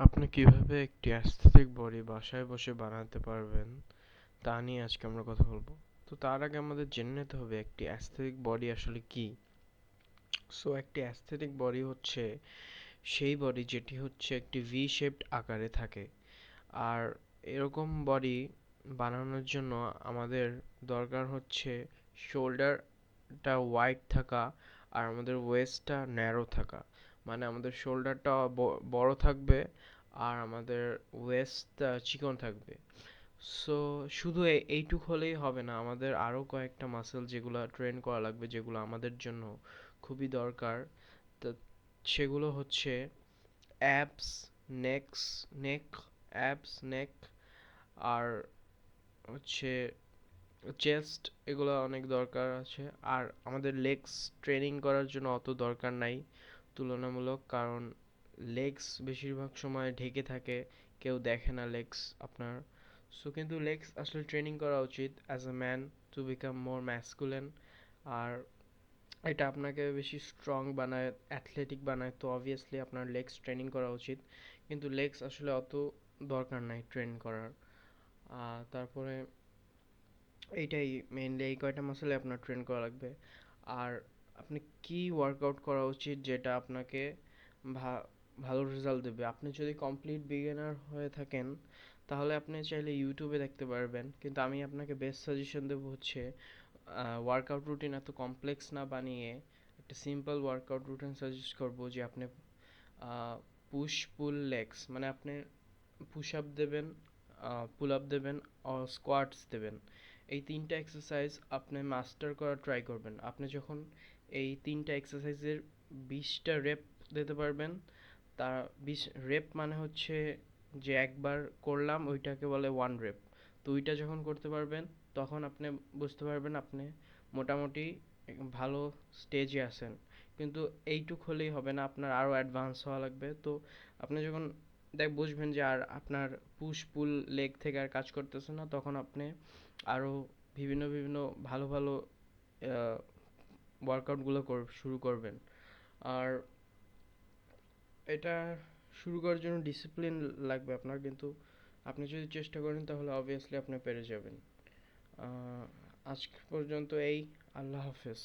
আপনি কিভাবে একটি অ্যাস্থেটিক বডি বাসায় বসে বানাতে পারবেন তা নিয়ে আজকে আমরা কথা বলবো। তো তার আগে আমাদের জেনে নিতে হবে একটি অ্যাস্থেটিক বডি আসলে কি। একটি অ্যাস্থেটিক বডি হচ্ছে সেই বডি যেটি হচ্ছে একটি ভি শেপড আকারে থাকে। আর এরকম বডি বানানোর জন্য আমাদের দরকার হচ্ছে শোল্ডারটা ওয়াইড থাকা আর আমাদের ওয়েস্টটা ন্যারো থাকা। মানে আমাদের শোল্ডারটা বড় থাকবে আর আমাদের ওয়েস্টটা চিকন থাকবে। সো শুধু এইটুক হলেই হবে না, আমাদের আরও কয়েকটা মাসেল যেগুলো ট্রেন করা লাগবে, যেগুলো আমাদের জন্য খুবই দরকার। তো সেগুলো হচ্ছে অ্যাবস, নেক্স নেক অ্যাবস, নেক, আর হচ্ছে চেস্ট, এগুলো অনেক দরকার আছে। আর আমাদের লেগস ট্রেনিং করার জন্য অত দরকার নাই তুলনামূলক, কারণ লেগস বেশিরভাগ সময় ঢেকে থাকে, কেউ দেখে না লেগস আপনার। কিন্তু লেগস আসলে ট্রেনিং করা উচিত as a man to become more masculine. আর এটা আপনাকে বেশি স্ট্রং বানায়, অ্যাথলেটিক বানায়, তো অবভিয়াসলি আপনার লেগস ট্রেনিং করা উচিত। কিন্তু লেগস আসলে অত দরকার নাই ট্রেন করার। তারপরে এইটাই মেইনলি, এই কয়টা মাসলে আপনার ট্রেন করা লাগবে। আর আপনি কি ওয়ার্কআউট করা উচিত যেটা আপনাকে ভালো রেজাল্ট দেবে। আপনি যদি কমপ্লিট বিগিনার হয়ে থাকেন তাহলে আপনি চাইলে ইউটিউবে দেখতে পারবেন, কিন্তু আমি আপনাকে বেস্ট সাজেশন দেবো হচ্ছে ওয়ার্কআউট রুটিন এত কমপ্লেক্স না বানিয়ে একটা সিম্পল ওয়ার্কআউট রুটিন সাজেস্ট করবো, যে আপনি পুশ পুল লেগস, মানে আপনি পুশ আপ দেবেন, পুল আপ দেবেন, স্কোয়াটস দেবেন। এই তিনটা এক্সারসাইজ আপনি মাস্টার করার ট্রাই করবেন। আপনি যখন এই তিনটা এক্সারসাইজের 20টা রেপ দিতে পারবেন, তা 20 রেপ মানে হচ্ছে যে একবার করলাম ওইটাকে বলে 1 রেপ। তো ওইটা যখন করতে পারবেন তখন আপনি বুঝতে পারবেন আপনি মোটামুটি ভালো স্টেজে আছেন। কিন্তু এইটুক হলেই হবে না, আপনার আরও অ্যাডভান্স হওয়া লাগবে। তো আপনি যখন বুঝবেন যে আর আপনার পুশ পুল লেগ থেকে আর কাজ করতেছে না, তখন আপনি আরও বিভিন্ন বিভিন্ন ভালো ভালো ওয়ার্কআউটগুলো শুরু করবেন। আর এটা শুরু করার জন্য ডিসিপ্লিন লাগবে আপনার, কিন্তু আপনি যদি চেষ্টা করেন তাহলে অবভিয়াসলি আপনি পেরে যাবেন। আজ পর্যন্ত এই। আল্লাহ হাফেজ।